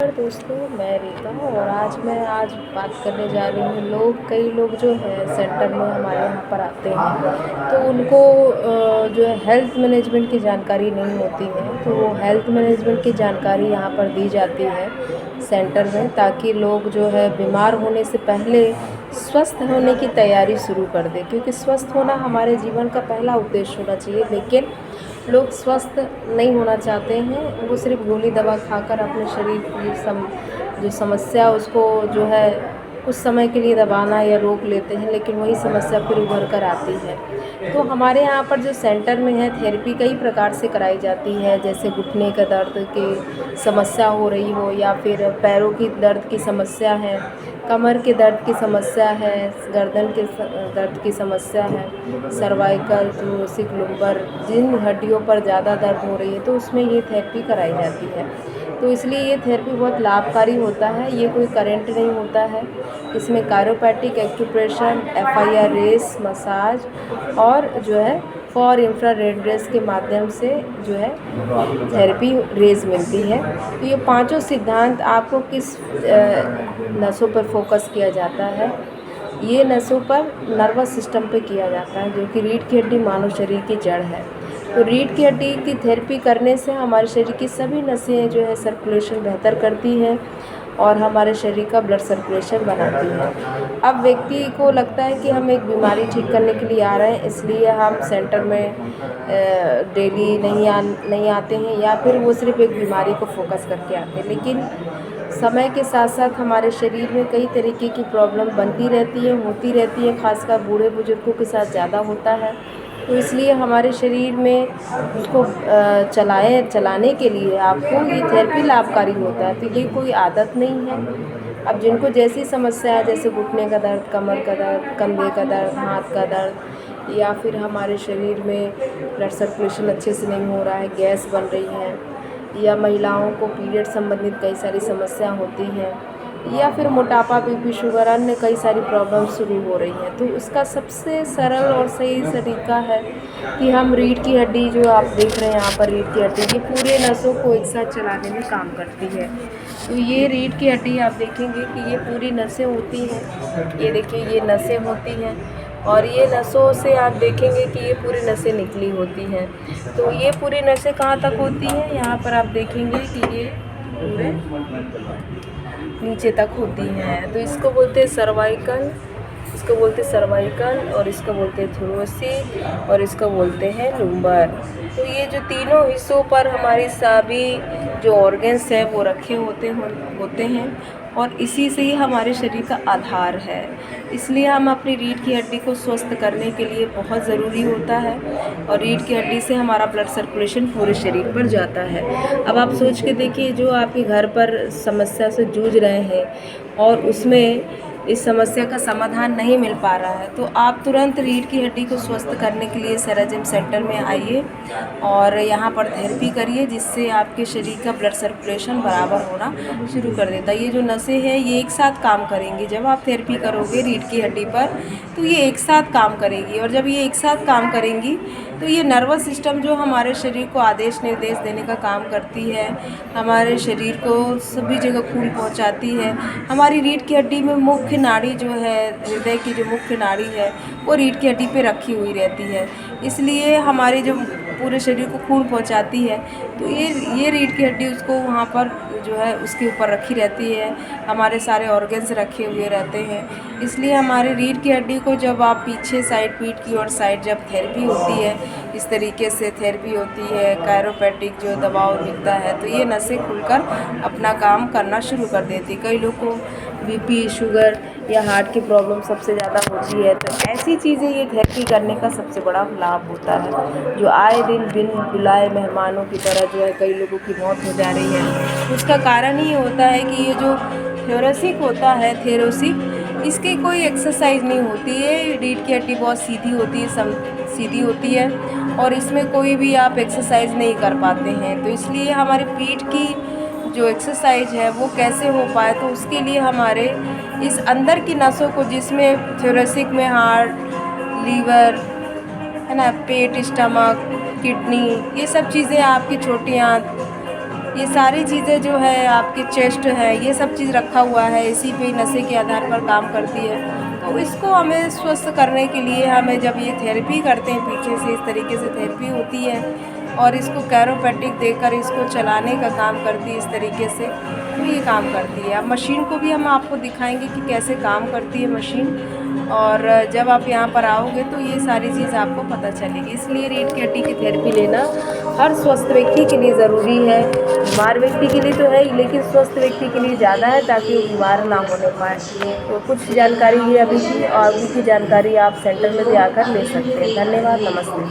नमस्कार दोस्तों, मैं रीता और आज बात करने जा रही हूँ। कई लोग जो है सेंटर में हमारे यहाँ पर आते हैं तो उनको जो है हेल्थ मैनेजमेंट की जानकारी नहीं होती है। तो वो हेल्थ मैनेजमेंट की जानकारी यहाँ पर दी जाती है सेंटर में, ताकि लोग जो है बीमार होने से पहले स्वस्थ होने की तैयारी शुरू कर दें। क्योंकि स्वस्थ होना हमारे जीवन का पहला उद्देश्य होना चाहिए, लेकिन लोग स्वस्थ नहीं होना चाहते हैं। वो सिर्फ गोली दवा खाकर अपने शरीर की जो समस्या उसको जो है कुछ समय के लिए दबाना या रोक लेते हैं, लेकिन वही समस्या फिर उभर कर आती है। तो हमारे यहाँ पर जो सेंटर में है, थेरेपी कई प्रकार से कराई जाती है। जैसे घुटने का दर्द की समस्या हो रही हो, या फिर पैरों की दर्द की समस्या है, कमर के दर्द की समस्या है, गर्दन के दर्द की समस्या है, सर्वाइकल, थोरैसिक, लुम्बर, जिन हड्डियों पर ज़्यादा दर्द हो रही है तो उसमें ये थेरेपी कराई जाती है। तो इसलिए ये थेरेपी बहुत लाभकारी होता है। ये कोई करंट नहीं होता है। इसमें chiropractic, acupressure, FIR rays, massage और जो है फॉर इंफ्रारेड रेस के माध्यम से जो है थेरेपी रेज मिलती है। तो ये पांचों सिद्धांत आपको किस नसों पर फोकस किया जाता है, ये नसों पर नर्वस सिस्टम पे किया जाता है, जो कि रीढ़ की हड्डी मानव शरीर की जड़ है। तो रीढ़ की हड्डी की थेरेपी करने से हमारे शरीर की सभी नसें जो है सर्कुलेशन बेहतर करती हैं और हमारे शरीर का ब्लड सर्कुलेशन बनाती है। अब व्यक्ति को लगता है कि हम एक बीमारी ठीक करने के लिए आ रहे हैं, इसलिए हम सेंटर में डेली नहीं आते हैं, या फिर वो सिर्फ एक बीमारी को फोकस करके आते हैं। लेकिन समय के साथ साथ हमारे शरीर में कई तरीके की प्रॉब्लम बनती रहती है, होती रहती है, खासकर बूढ़े बुजुर्गों के साथ ज़्यादा होता है। तो इसलिए हमारे शरीर में उसको चलाने के लिए आपको ये थेरेपी लाभकारी होता है। तो ये कोई आदत नहीं है। अब जिनको जैसी समस्या है, जैसे घुटने का दर्द, कमर का दर्द, कंधे का दर्द, हाथ का दर्द, या फिर हमारे शरीर में ब्लड सर्कुलेशन अच्छे से नहीं हो रहा है, गैस बन रही है, या महिलाओं को पीरियड संबंधित कई सारी समस्या होती हैं, या फिर मोटापा, BP, शुगर, अन्य कई सारी प्रॉब्लम शुरू हो रही हैं, तो उसका सबसे सरल और सही तरीका है कि हम रीढ़ की हड्डी, जो आप देख रहे हैं यहाँ पर, रीढ़ की हड्डी ये पूरे नसों को एक साथ चलाने में काम करती है। तो ये रीढ़ की हड्डी आप देखेंगे कि ये पूरी नसें होती हैं। ये देखिए, ये नसें होती हैं और ये नसों से आप देखेंगे कि ये पूरी नसें निकली होती हैं। तो ये पूरी नसें कहाँ तक होती हैं, यहाँ पर आप देखेंगे कि ये पूरे नीचे तक होती हैं। तो इसको बोलते हैं सर्वाइकल, इसको बोलते हैं सर्वाइकल, और इसको बोलते हैं थोरैसिक, और इसको बोलते हैं लुम्बर। तो ये जो तीनों हिस्सों पर हमारी सभी जो ऑर्गन्स है वो रखे होते हैं, और इसी से ही हमारे शरीर का आधार है। इसलिए हम अपनी रीढ़ की हड्डी को स्वस्थ करने के लिए बहुत ज़रूरी होता है, और रीढ़ की हड्डी से हमारा ब्लड सर्कुलेशन पूरे शरीर पर जाता है। अब आप सोच के देखिए, जो आपके घर पर समस्या से जूझ रहे हैं और उसमें इस समस्या का समाधान नहीं मिल पा रहा है, तो आप तुरंत रीढ़ की हड्डी को स्वस्थ करने के लिए सेराजिम सेंटर में आइए और यहाँ पर थेरेपी करिए, जिससे आपके शरीर का ब्लड सर्कुलेशन बराबर होना शुरू कर देता है। ये जो नसें हैं ये एक साथ काम करेंगी। जब आप थेरेपी करोगे रीढ़ की हड्डी पर, तो ये एक साथ काम करेगी, और जब ये एक साथ काम करेंगी तो ये नर्वस सिस्टम जो हमारे शरीर को आदेश निर्देश देने का काम करती है, हमारे शरीर को सभी जगह खून पहुंचाती है। हमारी रीढ़ की हड्डी में मुख्य नाड़ी जो है, हृदय की जो मुख्य नाड़ी है, वो रीढ़ की हड्डी पे रखी हुई रहती है। इसलिए हमारे जो पूरे शरीर को खून पहुंचाती है, तो ये रीढ़ की हड्डी उसको वहाँ पर जो है उसके ऊपर रखी रहती है। हमारे सारे ऑर्गन्स रखे हुए रहते हैं। इसलिए हमारे रीढ़ की हड्डी को जब आप पीछे साइड, पीठ की ओर साइड जब थेरेपी होती है, इस तरीके से थेरेपी होती है, कायरोप्रैक्टिक जो दबाव मिलता है, तो ये नसें खुलकर अपना काम करना शुरू कर देती। कई लोगों को BP, शुगर या हार्ट की प्रॉब्लम सबसे ज़्यादा होती है, तो ऐसी चीज़ें ये थेरेपी करने का सबसे बड़ा लाभ होता है। जो आए दिन बिन बुलाए मेहमानों की तरह जो है कई लोगों की मौत हो जा रही है, उसका कारण ही होता है कि ये जो थोरैसिक होता है, इसकी कोई एक्सरसाइज नहीं होती है। रीढ़ की हड्डी बहुत सीधी होती है, सीधी होती है, और इसमें कोई भी आप एक्सरसाइज नहीं कर पाते हैं। तो इसलिए हमारी पीठ की जो एक्सरसाइज है वो कैसे हो पाए, तो उसके लिए हमारे इस अंदर की नसों को, जिसमें थोरैसिक में हार्ट, लीवर है ना, पेट, स्टमक, किडनी, ये सब चीज़ें, आपकी छोटी आंत, ये सारी चीज़ें जो है आपके चेस्ट है, ये सब चीज़ रखा हुआ है, इसी पे नशे के आधार पर काम करती है। तो इसको हमें स्वस्थ करने के लिए हमें जब ये थेरेपी करते हैं, पीछे से इस तरीके से थेरेपी होती है और इसको कैरोप्रैक्टिक देकर इसको चलाने का काम करती है इस तरीके से, तो ये काम करती है। अब मशीन को भी हम आपको दिखाएँगे कि कैसे काम करती है मशीन, और जब आप यहाँ पर आओगे तो ये सारी चीज़ आपको पता चलेगी। इसलिए रीढ़ की हड्डी की थेरेपी लेना हर स्वस्थ व्यक्ति के लिए ज़रूरी है। बीमार व्यक्ति के लिए तो है ही, लेकिन स्वस्थ व्यक्ति के लिए ज़्यादा है, ताकि वो बीमार ना होने पाए। तो कुछ जानकारी ये अभी की, और अभी की जानकारी आप सेंटर में भी आकर ले सकते हैं। धन्यवाद, नमस्ते।